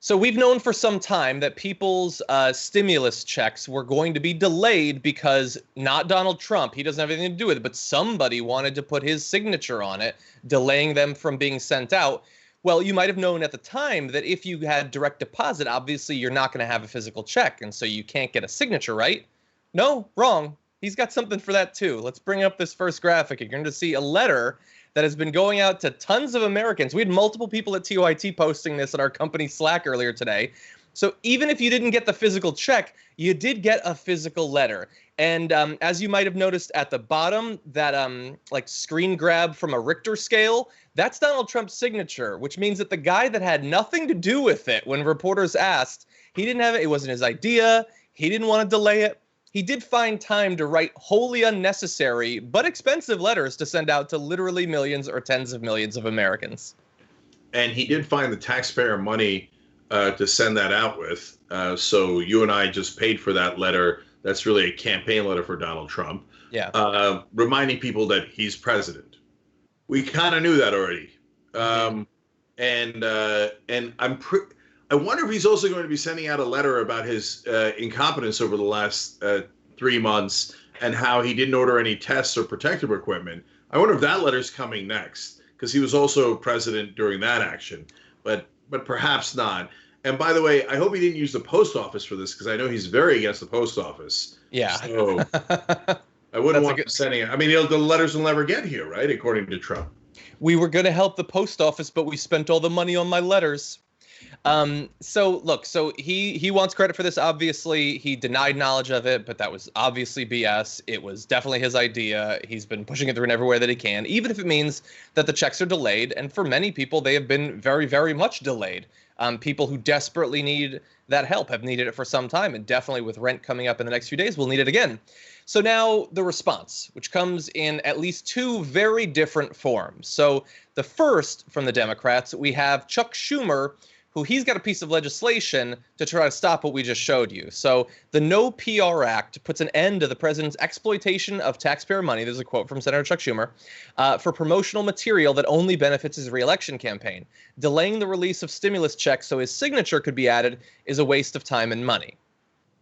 So we've known for some time that people's stimulus checks were going to be delayed because not Donald Trump, he doesn't have anything to do with it, but somebody wanted to put his signature on it, delaying them from being sent out. Well, you might have known at the time that if you had direct deposit, obviously you're not going to have a physical check, and so you can't get a signature, right? No, wrong. He's got something for that too. Let's bring up this first graphic. You're going to see a letter that has been going out to tons of Americans. We had multiple people at TOIT posting this in our company Slack earlier today. So even if you didn't get the physical check, you did get a physical letter. And as you might have noticed at the bottom, that like screen grab from a Richter scale, that's Donald Trump's signature, which means that the guy that had nothing to do with it when reporters asked, he didn't have it. It wasn't his idea. He didn't want to delay it. He did find time to write wholly unnecessary but expensive letters to send out to literally millions or tens of millions of Americans. And he did find the taxpayer money to send that out with. So you and I just paid for that letter. That's really a campaign letter for Donald Trump. Yeah. Reminding people that he's president. We kind of knew that already. And I wonder if he's also going to be sending out a letter about his incompetence over the last 3 months and how he didn't order any tests or protective equipment. I wonder if that letter's coming next, because he was also president during that action, but perhaps not. And by the way, I hope he didn't use the post office for this, because I know he's very against the post office. Yeah. So I wouldn't want him sending it. I mean, the letters will never get here, right? According to Trump. We were going to help the post office, but we spent all the money on my letters. So look, so he wants credit for this. Obviously, he denied knowledge of it, but that was obviously BS. It was definitely his idea. He's been pushing it through in everywhere that he can, even if it means that the checks are delayed. And for many people, they have been very, very much delayed. People who desperately need that help have needed it for some time, and definitely with rent coming up in the next few days, will need it again. So now the response, which comes in at least two very different forms. So the first from the Democrats, we have Chuck Schumer, who he's got a piece of legislation to try to stop what we just showed you. So the No PR Act puts an end to the president's exploitation of taxpayer money, there's a quote from Senator Chuck Schumer, for promotional material that only benefits his reelection campaign. Delaying the release of stimulus checks so his signature could be added is a waste of time and money.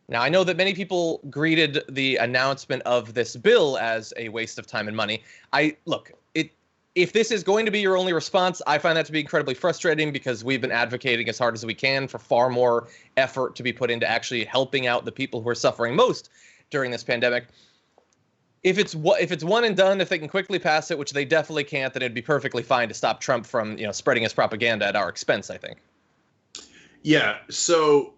Now, I know that many people greeted the announcement of this bill as a waste of time and money. If this is going to be your only response, I find that to be incredibly frustrating, because we've been advocating as hard as we can for far more effort to be put into actually helping out the people who are suffering most during this pandemic. If it's one and done, if they can quickly pass it, which they definitely can't, then it'd be perfectly fine to stop Trump from, spreading his propaganda at our expense, I think. Yeah. So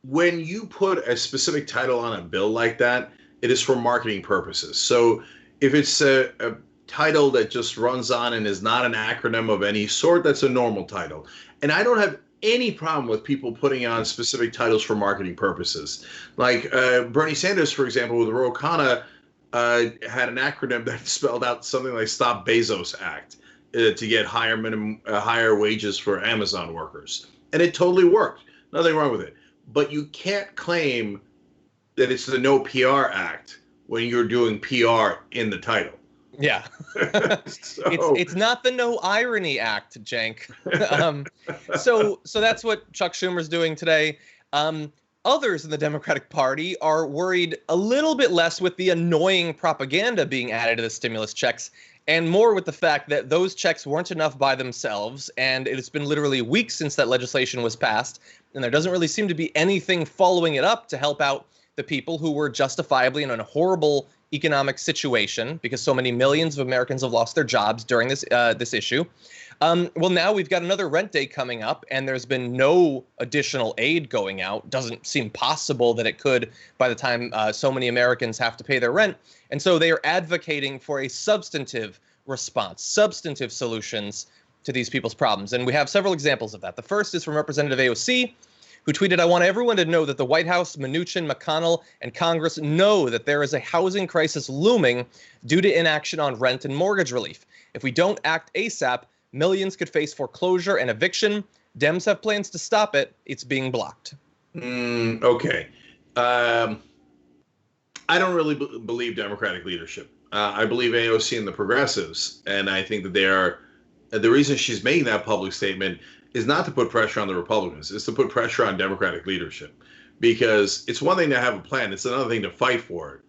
when you put a specific title on a bill like that, it is for marketing purposes. So if it's a title that just runs on and is not an acronym of any sort, that's a normal title. And I don't have any problem with people putting on specific titles for marketing purposes. Like Bernie Sanders, for example, with Ro Khanna, had an acronym that spelled out something like Stop Bezos Act to get higher wages for Amazon workers. And it totally worked. Nothing wrong with it. But you can't claim that it's the No PR Act when you're doing PR in the title. Yeah. It's not the No Irony Act, Cenk. So that's what Chuck Schumer's doing today. Others in the Democratic Party are worried a little bit less with the annoying propaganda being added to the stimulus checks, and more with the fact that those checks weren't enough by themselves, and it's been literally weeks since that legislation was passed, and there doesn't really seem to be anything following it up to help out the people who were justifiably in a horrible economic situation, because so many millions of Americans have lost their jobs during this issue. Well, now we've got another rent day coming up, and there's been no additional aid going out. Doesn't seem possible that it could by the time so many Americans have to pay their rent. And so they are advocating for a substantive response, substantive solutions to these people's problems. And we have several examples of that. The first is from Representative AOC, who tweeted, "I want everyone to know that the White House, Mnuchin, McConnell, and Congress know that there is a housing crisis looming due to inaction on rent and mortgage relief. If we don't act ASAP, millions could face foreclosure and eviction. Dems have plans to stop it. It's being blocked." Okay. I don't really believe Democratic leadership. I believe AOC and the progressives, and I think that they are. The reason she's making that public statement is not to put pressure on the Republicans. It's to put pressure on Democratic leadership, because it's one thing to have a plan. It's another thing to fight for it.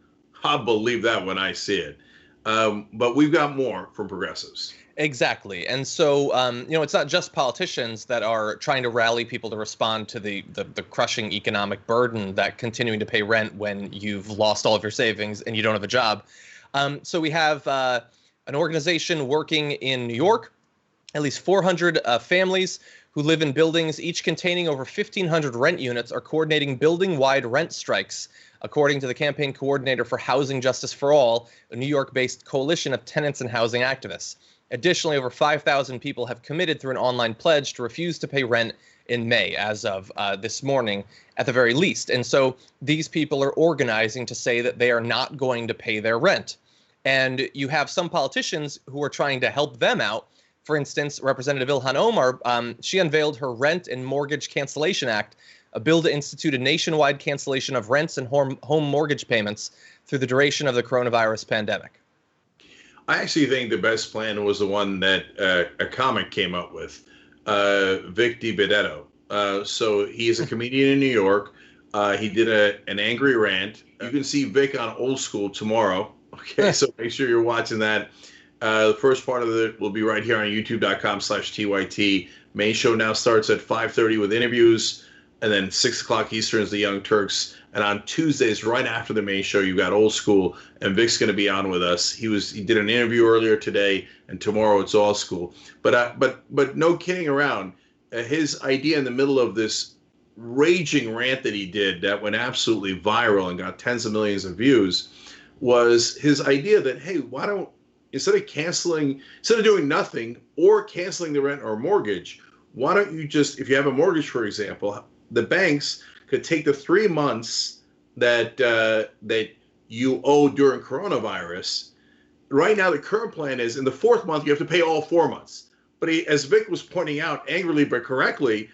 I'll believe that when I see it. But we've got more from progressives. Exactly. And so, it's not just politicians that are trying to rally people to respond to the crushing economic burden that continuing to pay rent when you've lost all of your savings and you don't have a job. So we have an organization working in New York, at least 400 families who live in buildings, each containing over 1,500 rent units, are coordinating building-wide rent strikes, according to the campaign coordinator for Housing Justice for All, a New York-based coalition of tenants and housing activists. Additionally, over 5,000 people have committed through an online pledge to refuse to pay rent in May, as of this morning, at the very least. And so these people are organizing to say that they are not going to pay their rent. And you have some politicians who are trying to help them out. For instance, Representative Ilhan Omar, she unveiled her Rent and Mortgage Cancellation Act, a bill to institute a nationwide cancellation of rents and home mortgage payments through the duration of the coronavirus pandemic. I actually think the best plan was the one that a comic came up with, Vic DiBenedetto. So he's a comedian in New York. He did an angry rant. You can see Vic on Old School tomorrow. Okay, so make sure you're watching that. The first part of it will be right here on youtube.com/TYT. Main show now starts at 5:30 with interviews, and then 6 o'clock Eastern is the Young Turks. And on Tuesdays, right after the main show, you got Old School, and Vic's going to be on with us. He did an interview earlier today, and tomorrow it's Old School. But no kidding around. His idea in the middle of this raging rant that he did that went absolutely viral and got tens of millions of views was his idea that, hey, why don't, instead of doing nothing or canceling the rent or mortgage, why don't you just, if you have a mortgage, for example, the banks could take the 3 months that you owe during coronavirus. Right now, the current plan is in the fourth month, you have to pay all 4 months. But as Vic was pointing out angrily but correctly,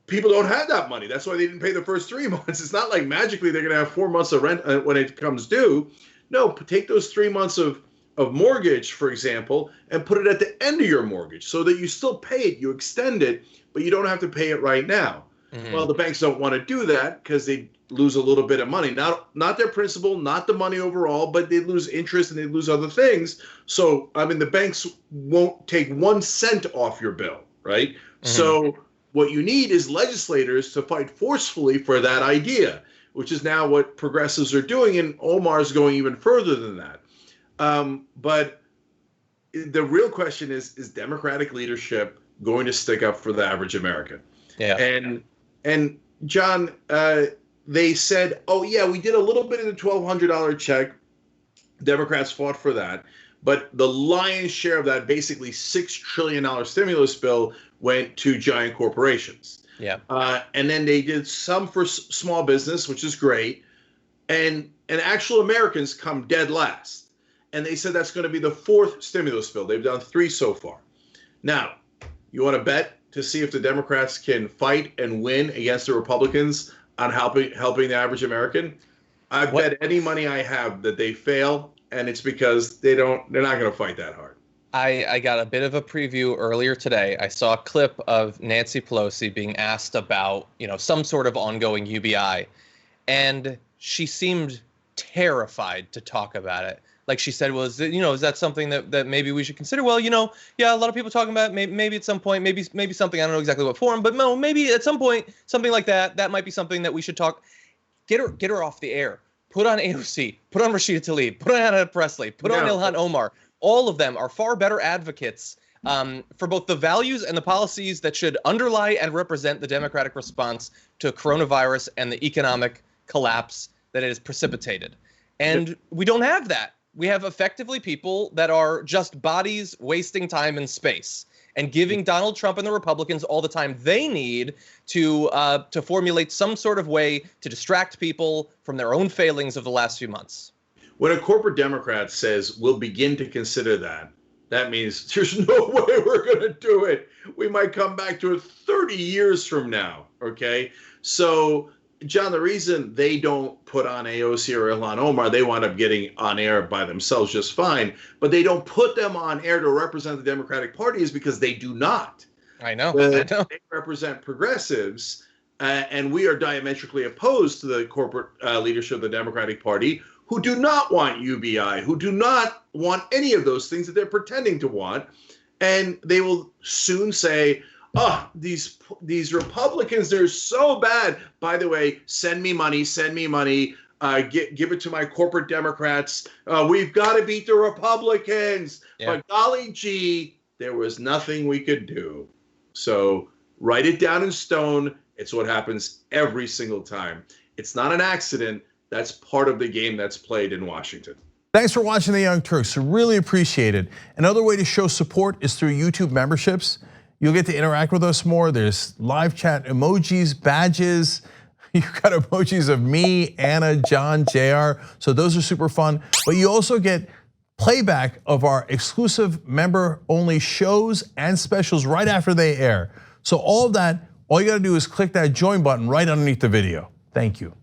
people don't have that money. That's why they didn't pay the first 3 months. It's not like magically they're going to have 4 months of rent when it comes due. No, take those 3 months of mortgage, for example, and put it at the end of your mortgage so that you still pay it, you extend it, but you don't have to pay it right now. Mm-hmm. Well, the banks don't want to do that because they lose a little bit of money. Not their principal, not the money overall, but they lose interest and they lose other things. So, I mean, the banks won't take 1 cent off your bill, right? Mm-hmm. So what you need is legislators to fight forcefully for that idea, which is now what progressives are doing, and Omar's going even further than that. But the real question is Democratic leadership going to stick up for the average American? Yeah. And John, they said, oh, yeah, we did a little bit of the $1,200 check. Democrats fought for that. But the lion's share of that, basically $6 trillion stimulus bill, went to giant corporations. Yeah. And then they did some for small business, which is great. And actual Americans come dead last. And they said that's going to be the 4th stimulus bill. They've done 3 so far. Now, you want to bet to see if the Democrats can fight and win against the Republicans on helping the average American? I bet any money I have that they fail, and it's because they're not going to fight that hard. I got a bit of a preview earlier today. I saw a clip of Nancy Pelosi being asked about, some sort of ongoing UBI, and she seemed terrified to talk about it. Like she said, is that something that maybe we should consider? Well, yeah, a lot of people talking about it, maybe at some point, maybe something, I don't know exactly what form, but no, maybe at some point, something like that might be something that we should talk. Get her off the air. Put on AOC, put on Rashida Tlaib, put on Anna Presley, put on Ilhan Omar. All of them are far better advocates for both the values and the policies that should underlie and represent the Democratic response to coronavirus and the economic collapse that it has precipitated. And we don't have that. We have effectively people that are just bodies wasting time and space and giving Donald Trump and the Republicans all the time they need to formulate some sort of way to distract people from their own failings of the last few months. When a corporate Democrat says we'll begin to consider that means there's no way we're going to do it. We might come back to it 30 years from now. Okay. So, John, the reason they don't put on AOC or Ilhan Omar, they wind up getting on air by themselves just fine, but they don't put them on air to represent the Democratic Party is because they do not. I know. They represent progressives, and we are diametrically opposed to the corporate leadership of the Democratic Party, who do not want UBI, who do not want any of those things that they're pretending to want. And they will soon say, oh, these Republicans, they're so bad. By the way, send me money, give it to my corporate Democrats. We've got to beat the Republicans. Yeah. But golly gee, there was nothing we could do. So write it down in stone. It's what happens every single time. It's not an accident. That's part of the game that's played in Washington. Thanks for watching The Young Turks. Really appreciate it. Another way to show support is through YouTube memberships. You'll get to interact with us more. There's live chat emojis, badges. You've got emojis of me, Anna, John, JR. So those are super fun. But you also get playback of our exclusive member-only shows and specials right after they air. So all of that, all you gotta do is click that join button right underneath the video. Thank you.